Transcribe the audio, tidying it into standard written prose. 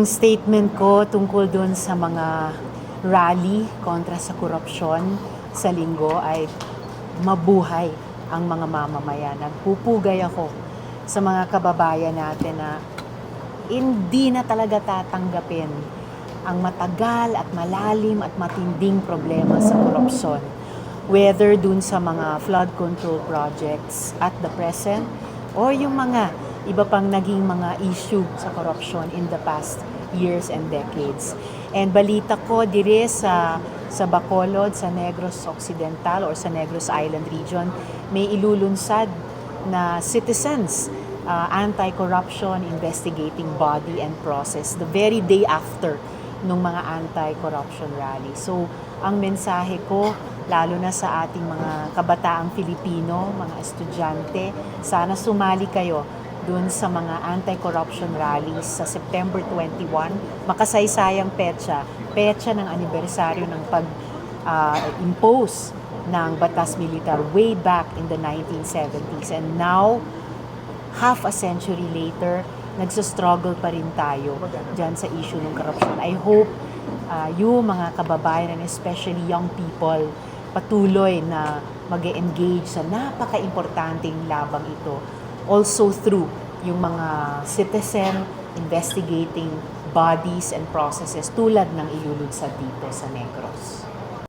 Ang statement ko tungkol dun sa mga rally kontra sa korupsyon sa linggo ay mabuhay ang mga mamamayan. Nagpupugay ako sa mga kababayan natin na hindi na talaga tatanggapin ang matagal at malalim at matinding problema sa korupsyon. Whether dun sa mga flood control projects at the present or yung mga iba pang naging mga issue sa corruption in the past years and decades. And balita ko dire sa Bacolod, sa Negros Occidental or sa Negros Island region, may ilulunsad na citizens anti-corruption investigating body and process the very day after nung mga anti-corruption rally. So, ang mensahe ko, lalo na sa ating mga kabataang Filipino, mga estudyante, sana sumali kayo dun sa mga anti-corruption rallies sa September 21, makasaysayang petsa ng anibersaryo ng pag-impose ng batas militar way back in the 1970s. And now, half a century later, nagsastruggle pa rin tayo dyan sa issue ng corruption. I hope yung mga kababayan and especially young people patuloy na mag-engage sa napaka-importanting labang ito. Also through yung mga citizen investigating bodies and processes tulad ng ilulunsad dito sa Negros.